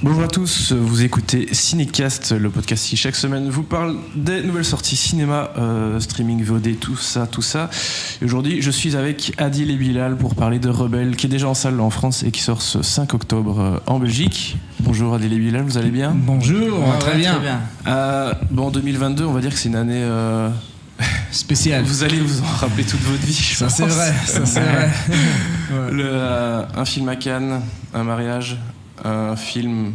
Bonjour à tous, vous écoutez Cinécast, le podcast qui chaque semaine vous parle des nouvelles sorties cinéma, streaming, VOD, tout ça. Et aujourd'hui, je suis avec Adil et Bilal pour parler de Rebelle, qui est déjà en salle en France et qui sort ce 5 octobre en Belgique. Bonjour Adil et Bilal, vous allez bien ? Bonjour, très bien. Bon, 2022, on va dire que c'est une année... spéciale. Vous allez vous en rappeler toute votre vie, je pense. C'est vrai. Ouais. Un film à Cannes, un mariage, un film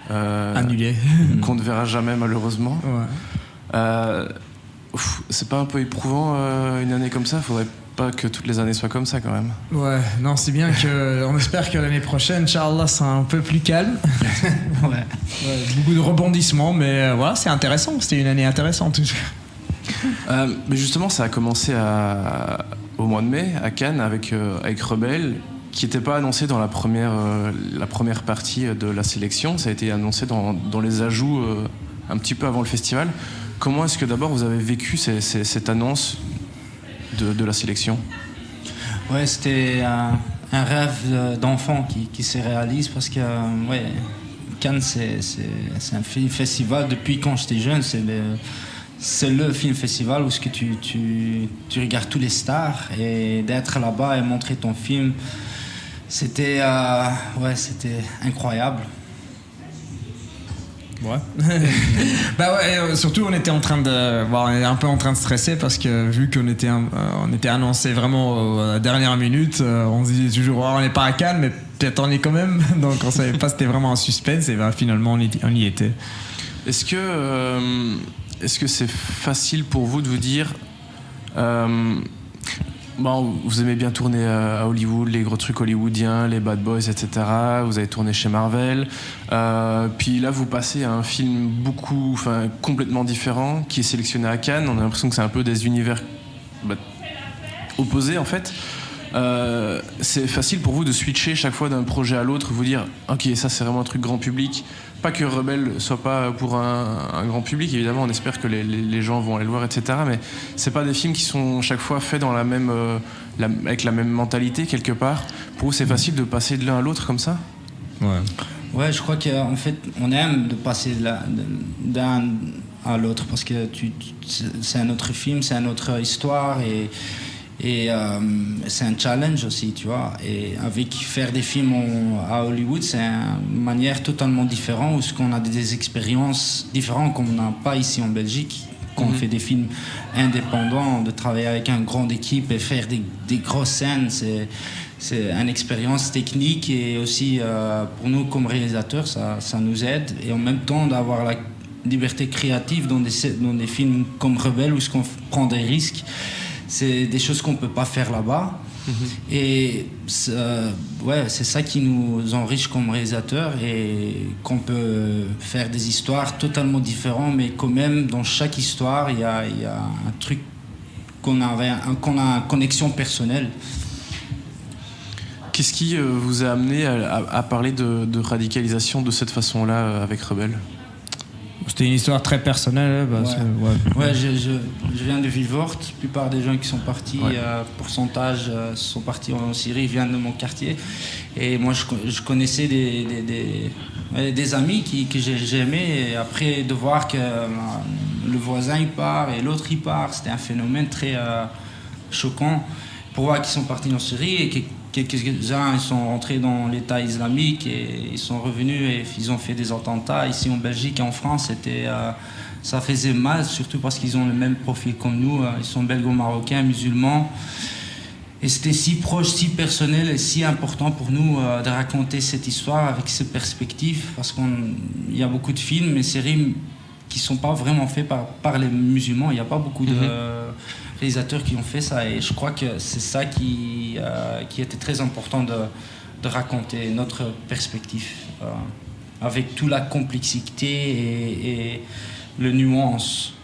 annulé qu'on ne verra jamais malheureusement. Ouais. C'est pas un peu éprouvant une année comme ça ? Faudrait pas que toutes les années soient comme ça quand même. Ouais, non, c'est bien on espère que l'année prochaine, Inch'Allah, sera un peu plus calme. Ouais, beaucoup de rebondissements, mais voilà, c'est intéressant. C'était une année intéressante. Mais justement, ça a commencé au mois de mai à Cannes avec Rebelle, qui n'était pas annoncé dans la première partie de la sélection. Ça a été annoncé dans les ajouts un petit peu avant le festival. Comment est-ce que d'abord vous avez vécu cette annonce de la sélection ? Ouais, c'était un rêve d'enfant qui se réalise parce que Cannes c'est un film festival depuis quand j'étais jeune. C'est le film festival où tu regardes tous les stars, et d'être là-bas et montrer ton film, c'était incroyable. Ouais. Surtout on était un peu en train de stresser parce que vu qu'on était annoncé vraiment à la dernière minute, on se disait toujours on n'est pas à Cannes mais peut-être on est quand même. Donc on savait pas, c'était vraiment un suspense et finalement on y était. Est-ce que c'est facile pour vous de vous dire vous aimez bien tourner à Hollywood, les gros trucs hollywoodiens, les Bad Boys, etc. Vous avez tourné chez Marvel. Puis là, vous passez à un film complètement différent qui est sélectionné à Cannes. On a l'impression que c'est un peu des univers opposés, en fait. C'est facile pour vous de switcher chaque fois d'un projet à l'autre, vous dire ok, ça c'est vraiment un truc grand public. Pas que Rebelle soit pas pour un grand public, évidemment, on espère que les gens vont aller le voir, etc. Mais c'est pas des films qui sont chaque fois faits dans avec la même mentalité quelque part. Pour vous, c'est facile de passer de l'un à l'autre comme ça ? Ouais, je crois qu'en fait, on aime de passer d'un à l'autre parce que c'est un autre film, c'est une autre histoire et c'est un challenge aussi, tu vois. Et faire des films à Hollywood, c'est une manière totalement différente où on a des expériences différentes qu'on n'a pas ici en Belgique. Quand on fait des films indépendants, de travailler avec une grande équipe et faire des grosses scènes, c'est une expérience technique et aussi pour nous comme réalisateurs, ça nous aide. Et en même temps d'avoir la liberté créative dans des films comme Rebelle où on prend des risques. C'est des choses qu'on ne peut pas faire là-bas. Et c'est ça qui nous enrichit comme réalisateurs et qu'on peut faire des histoires totalement différentes, mais quand même, dans chaque histoire, il y a un truc qu'on a une connexion personnelle. Qu'est-ce qui vous a amené à parler de radicalisation de cette façon-là avec Rebelle ? C'était une histoire très personnelle. Je viens de Vilvoorde. La plupart des gens qui sont partis, pourcentage, sont partis en Syrie, viennent de mon quartier. Et moi, je connaissais des amis que j'aimais. Et après, de voir que le voisin il part et l'autre il part, c'était un phénomène très choquant. Pour voir qu'ils sont partis en Syrie et que quelques-uns ils sont rentrés dans l'État islamique et ils sont revenus et ils ont fait des attentats ici en Belgique et en France. Ça faisait mal, surtout parce qu'ils ont le même profil comme nous. Ils sont belgo-marocains, musulmans. Et c'était si proche, si personnel et si important pour nous de raconter cette histoire avec ces perspectives, parce qu'il y a beaucoup de films et séries qui ne sont pas vraiment faits par les musulmans. Il n'y a pas beaucoup de réalisateurs qui ont fait ça, et je crois que c'est ça qui était très important de raconter notre perspective avec toute la complexité et les nuances.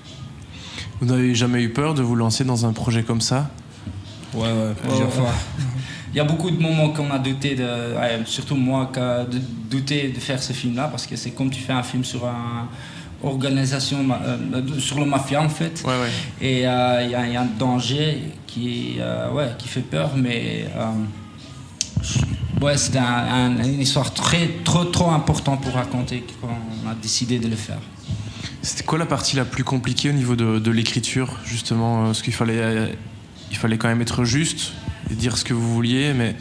Vous n'avez jamais eu peur de vous lancer dans un projet comme ça ? Ouais, plusieurs fois. Il y a beaucoup de moments qu'on a douté, surtout moi, de douter de faire ce film-là, parce que c'est comme tu fais un film sur organisation sur le mafia en fait. Et il y a un danger qui fait peur, mais Ouais, c'était une histoire trop importante pour raconter qu'on a décidé de le faire. C'était quoi la partie la plus compliquée au niveau de l'écriture, justement? Parce qu'il fallait quand même être juste et dire ce que vous vouliez, mais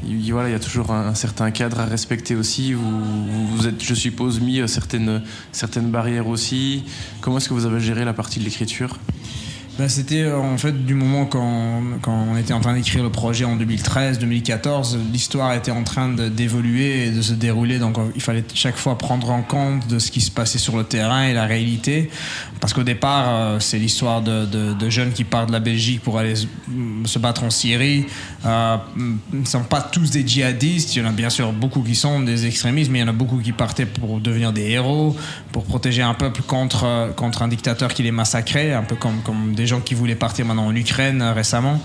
il y a toujours un certain cadre à respecter aussi. Vous êtes, je suppose, mis certaines barrières aussi. Comment est-ce que vous avez géré la partie de l'écriture? C'était en fait du moment quand on était en train d'écrire le projet en 2013-2014, l'histoire était en train d'évoluer et de se dérouler, donc il fallait chaque fois prendre en compte de ce qui se passait sur le terrain et la réalité, parce qu'au départ c'est l'histoire de jeunes qui partent de la Belgique pour aller se battre en Syrie. Ils ne sont pas tous des djihadistes, il y en a bien sûr beaucoup qui sont des extrémistes, mais il y en a beaucoup qui partaient pour devenir des héros, pour protéger un peuple contre un dictateur qui les massacrait, un peu comme des gens qui voulaient partir maintenant en Ukraine récemment.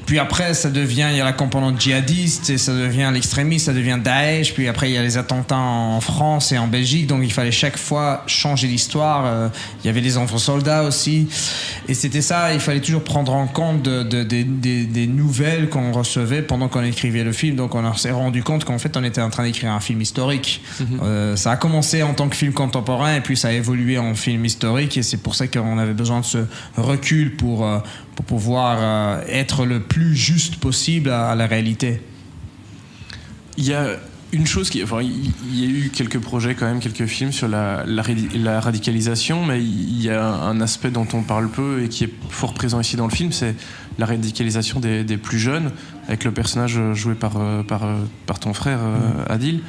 Puis après, il y a la composante djihadiste, et ça devient l'extrémiste, ça devient Daesh. Puis après, il y a les attentats en France et en Belgique. Donc il fallait chaque fois changer l'histoire. Il y avait les enfants soldats aussi. Et c'était ça, il fallait toujours prendre en compte des nouvelles qu'on recevait pendant qu'on écrivait le film. Donc on s'est rendu compte qu'en fait, on était en train d'écrire un film historique. Ça a commencé en tant que film contemporain, et puis ça a évolué en film historique. Et c'est pour ça qu'on avait besoin de ce recul pour pouvoir être le plus juste possible à la réalité. Il y a une chose il y a eu quelques projets quand même, quelques films sur la radicalisation, mais il y a un aspect dont on parle peu et qui est fort présent ici dans le film, c'est la radicalisation des plus jeunes, avec le personnage joué par ton frère Adil.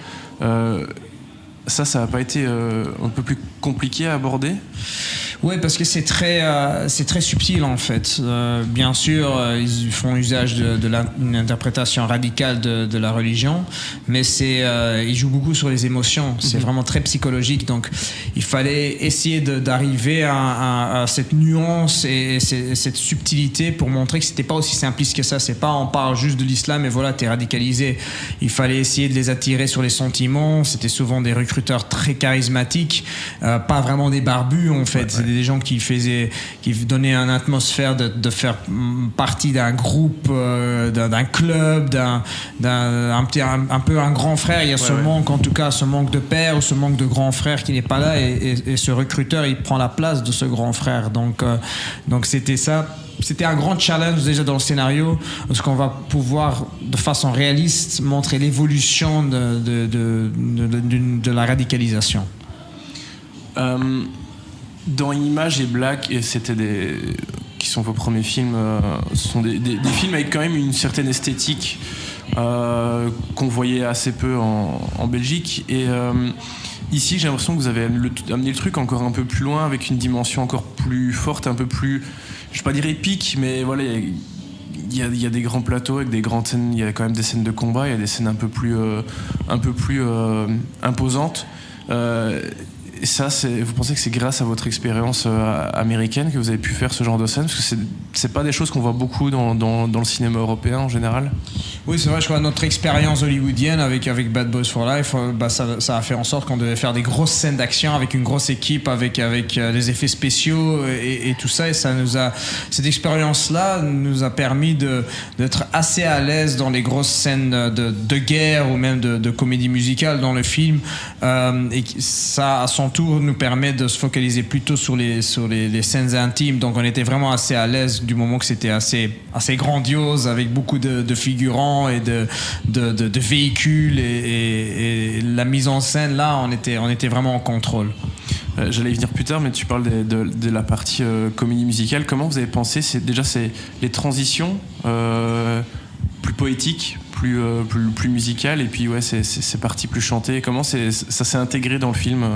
Ça n'a pas été un peu plus compliqué à aborder? Oui, parce que c'est très subtil en fait. Bien sûr, ils font usage de une interprétation radicale de la religion, mais ils jouent beaucoup sur les émotions. C'est vraiment très psychologique. Donc, il fallait essayer d'arriver à cette nuance et cette subtilité pour montrer que c'était pas aussi simpliste que ça. C'est pas on parle juste de l'islam et voilà, t'es radicalisé. Il fallait essayer de les attirer sur les sentiments. C'était souvent des recruteurs très charismatiques, pas vraiment des barbus en fait. C'était des gens qui donnaient une atmosphère de faire partie d'un groupe, d'un club, un peu un grand frère. Il y a ce manque, en tout cas, ce manque de père ou ce manque de grand frère qui n'est pas là, et ce recruteur, il prend la place de ce grand frère. Donc c'était ça. C'était un grand challenge déjà dans le scénario, parce qu'on va pouvoir, de façon réaliste, montrer l'évolution de la radicalisation. Dans Images et Black, et qui sont vos premiers films, ce sont des films avec quand même une certaine esthétique qu'on voyait assez peu en Belgique. Et ici, j'ai l'impression que vous avez amené le truc encore un peu plus loin, avec une dimension encore plus forte, un peu plus, je ne vais pas dire épique, mais voilà, il y a des grands plateaux avec des grandes scènes, il y a quand même des scènes de combat, il y a des scènes un peu plus imposantes. Et ça, vous pensez que c'est grâce à votre expérience américaine que vous avez pu faire ce genre de scène? Parce que c'est pas des choses qu'on voit beaucoup dans le cinéma européen en général. Oui, c'est vrai, je crois que notre expérience hollywoodienne avec Bad Boys for Life, ça a fait en sorte qu'on devait faire des grosses scènes d'action avec une grosse équipe, avec des effets spéciaux et tout ça. Et cette expérience-là nous a permis d'être assez à l'aise dans les grosses scènes de guerre ou même de comédie musicale dans le film. Et ça, à son tour, nous permet de se focaliser plutôt sur les scènes intimes. Donc on était vraiment assez à l'aise du moment que c'était assez grandiose, avec beaucoup de figurants et de véhicules et la mise en scène. Là, on était vraiment en contrôle. J'allais y venir plus tard, mais tu parles de la partie comédie musicale. Comment vous avez pensé c'est les transitions plus poétiques, plus musicales, et puis c'est parti plus chanté. Comment ça s'est intégré dans le film?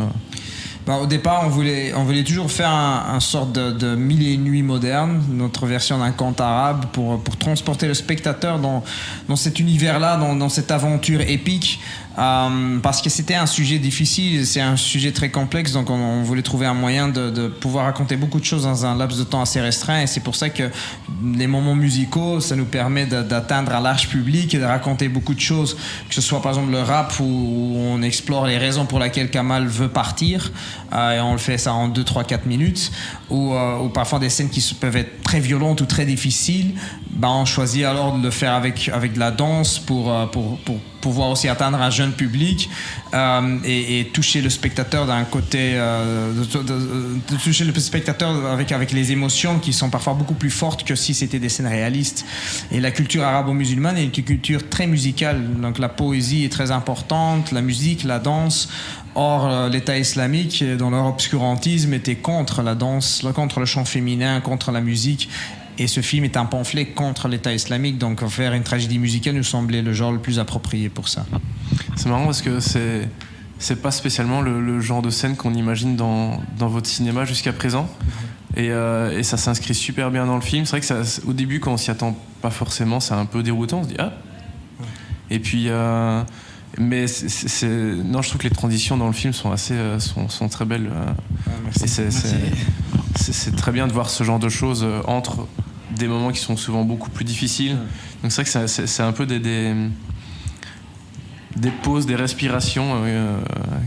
Au départ, on voulait toujours faire un sorte de Mille et une nuits moderne, notre version d'un conte arabe, pour transporter le spectateur dans cet univers-là, dans cette aventure épique. Parce que c'était un sujet difficile, c'est un sujet très complexe, donc on voulait trouver un moyen de pouvoir raconter beaucoup de choses dans un laps de temps assez restreint, et c'est pour ça que les moments musicaux, ça nous permet d'atteindre un large public et de raconter beaucoup de choses, que ce soit par exemple le rap où on explore les raisons pour lesquelles Kamal veut partir, et on le fait ça en 2, 3, 4 minutes, ou parfois des scènes qui peuvent être très violentes ou très difficiles, on choisit alors de le faire avec de la danse pour pouvoir aussi atteindre un jeune public et toucher le spectateur d'un côté, de toucher le spectateur avec les émotions qui sont parfois beaucoup plus fortes que si c'était des scènes réalistes. Et la culture arabo-musulmane est une culture très musicale, donc la poésie est très importante, la musique, la danse. Or, l'État islamique, dans leur obscurantisme, était contre la danse, contre le chant féminin, contre la musique. Et ce film est un pamphlet contre l'État islamique, donc faire une tragédie musicale nous semblait le genre le plus approprié pour ça. C'est marrant parce que c'est pas spécialement le genre de scène qu'on imagine dans votre cinéma jusqu'à présent. Et ça s'inscrit super bien dans le film. C'est vrai que au début, quand on s'y attend pas forcément, c'est un peu déroutant. On se dit ah. Et puis, mais non, je trouve que les transitions dans le film sont sont très belles. Merci. Et c'est très bien de voir ce genre de choses entre des moments qui sont souvent beaucoup plus difficiles. Donc c'est vrai que c'est un peu des pauses, des respirations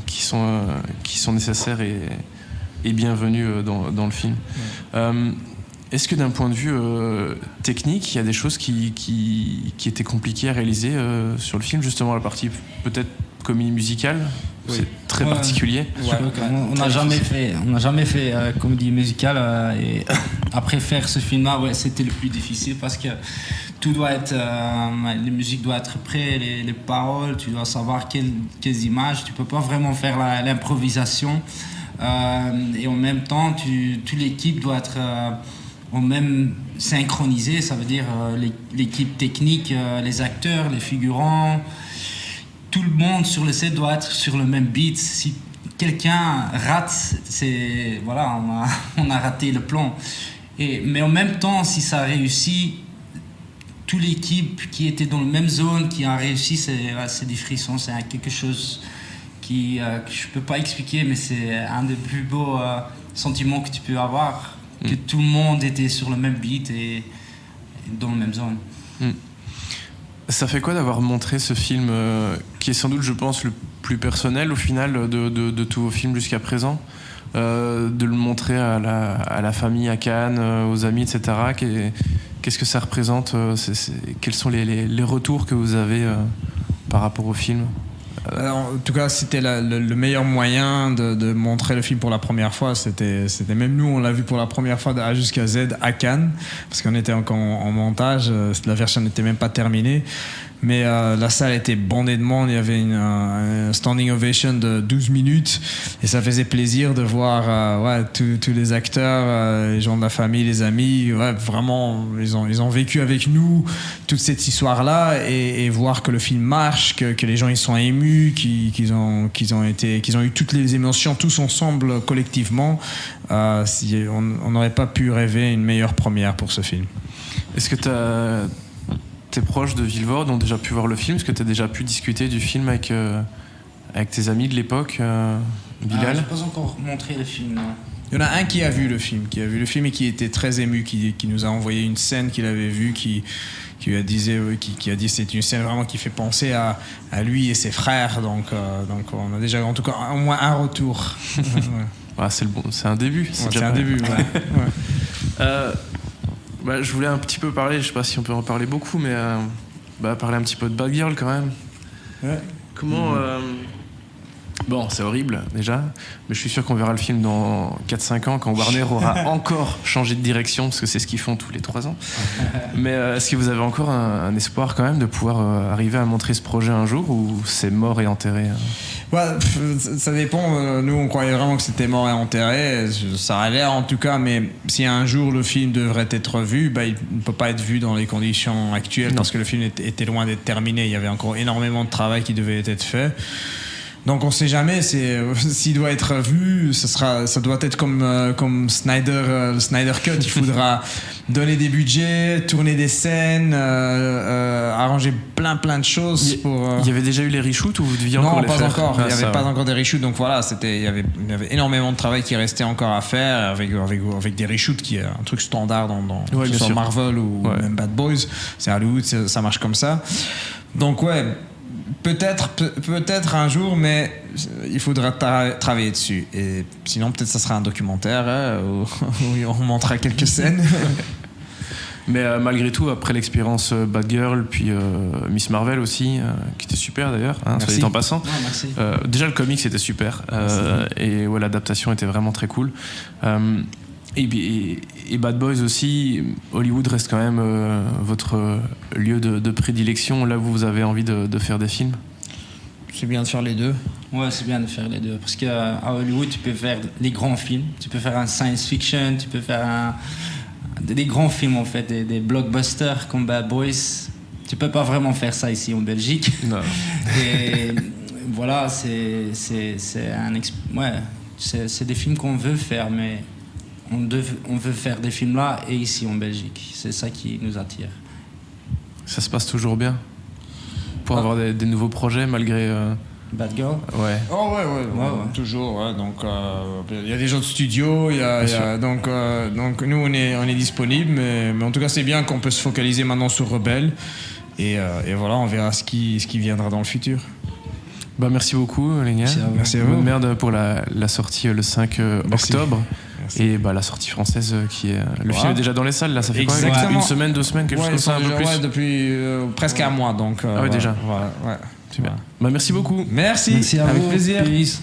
qui sont nécessaires et bienvenues dans le film. Est-ce que d'un point de vue technique, il y a des choses qui étaient compliquées à réaliser sur le film, justement la partie peut-être comédie musicale? Oui. C'est très particulier. On n'a jamais fait comédie musicale et après faire ce film-là, c'était le plus difficile parce que tout doit être, les musiques doivent être prêtes, les paroles, tu dois savoir quelles images, tu peux pas vraiment faire l'improvisation et en même temps, toute l'équipe doit être même synchronisée, ça veut dire l'équipe technique, les acteurs, les figurants. Tout le monde sur le set doit être sur le même beat. Si quelqu'un rate, on a raté le plan. Mais en même temps, si ça réussit, toute l'équipe qui était dans la même zone, qui a réussi, c'est des frissons. C'est quelque chose que je peux pas expliquer, mais c'est un des plus beaux sentiments que tu peux avoir. Que tout le monde était sur le même beat et dans la même zone. Ça fait quoi d'avoir montré ce film qui est sans doute, je pense, le plus personnel au final de tous vos films jusqu'à présent, de le montrer à la famille à Cannes, aux amis, etc. Qu'est-ce que ça représente quels sont les retours que vous avez par rapport au film? En tout cas, c'était le meilleur moyen de montrer le film pour la première fois. C'était même nous, on l'a vu pour la première fois de A jusqu'à Z à Cannes, parce qu'on était encore en montage. La version n'était même pas terminée. Mais la salle était bondée de monde, il y avait une standing ovation de 12 minutes et ça faisait plaisir de voir tous les acteurs, les gens de la famille, les amis, vraiment ils ont vécu avec nous toute cette histoire-là et voir que le film marche, que les gens ils sont émus, qu'ils ont eu toutes les émotions tous ensemble collectivement. On n'aurait pas pu rêver une meilleure première pour ce film. Est-ce que tes proches de Vilvoorde ont déjà pu voir le film? Est-ce que tu as déjà pu discuter du film avec tes amis de l'époque, Bilal? Je n'ai pas encore montré le film. Non. Il y en a un qui a vu le film et qui était très ému, qui nous a envoyé une scène qu'il avait vue, qui a dit c'est une scène vraiment qui fait penser à lui et ses frères. Donc on a déjà en tout cas au moins un retour. C'est un début. C'est un début. Je voulais un petit peu parler, je sais pas si on peut en parler beaucoup, mais parler un petit peu de Bad Girl quand même. Ouais. Comment... Bon, c'est horrible déjà, mais je suis sûr qu'on verra le film dans 4-5 ans quand Warner aura encore changé de direction, parce que c'est ce qu'ils font tous les 3 ans. Mais est-ce que vous avez encore un espoir quand même de pouvoir arriver à montrer ce projet un jour, ou c'est mort et enterré? Ça dépend. Nous, on croyait vraiment que c'était mort et enterré. Ça a l'air en tout cas, mais si un jour le film devrait être vu, il ne peut pas être vu dans les conditions actuelles, parce que le film était loin d'être terminé. Il y avait encore énormément de travail qui devait être fait. Donc on ne sait jamais, s'il doit être vu, ça doit être comme Snyder, le Snyder Cut. Il faudra donner des budgets, tourner des scènes, arranger plein de choses pour... Il y avait déjà eu les reshoots ou vous deviez encore les faire? Non, pas encore. Il n'y avait pas encore des reshoots. Donc voilà, il y avait énormément de travail qui restait encore à faire avec des reshoots qui est un truc standard dans que ce soit Marvel ou même Bad Boys. C'est Hollywood, ça marche comme ça. Donc peut-être un jour, mais il faudra travailler dessus. Et sinon, peut-être ça sera un documentaire où on montrera quelques scènes. Mais malgré tout, après l'expérience Bad Girl, puis Miss Marvel aussi, qui était super d'ailleurs, hein, soit dit en passant. Ouais, merci. Déjà le comics c'était super, et ouais, l'adaptation était vraiment très cool. Et Bad Boys aussi, Hollywood reste quand même votre lieu de prédilection, là où vous avez envie de faire des films. C'est bien de faire les deux. Ouais, c'est bien de faire les deux. Parce qu'à Hollywood, tu peux faire les grands films, tu peux faire un science fiction, tu peux faire des grands films en fait, des blockbusters comme Bad Boys. Tu peux pas vraiment faire ça ici en Belgique. Non. Et voilà, c'est des films qu'on veut faire, mais on veut faire des films là et ici en Belgique. C'est ça qui nous attire. Ça se passe toujours bien pour avoir des nouveaux projets malgré... Bad Girl. Ouais. Oh ouais. Toujours. Ouais. Donc il y a des autres studios, donc nous on est disponible, mais en tout cas c'est bien qu'on peut se focaliser maintenant sur Rebelle et voilà, on verra ce qui viendra dans le futur. Bah merci beaucoup les gars. Merci à vous. Bonne merde pour la sortie le 5 octobre. Merci. Et bah la sortie française qui est le film est déjà dans les salles là, ça fait quoi, une semaine, 2 semaines, quelque chose comme ça, un peu plus. Ouais, depuis presque un mois donc. Ah ouais, déjà. Voilà, ouais. Super. Bah merci beaucoup. Merci à avec vous. plaisir. Peace.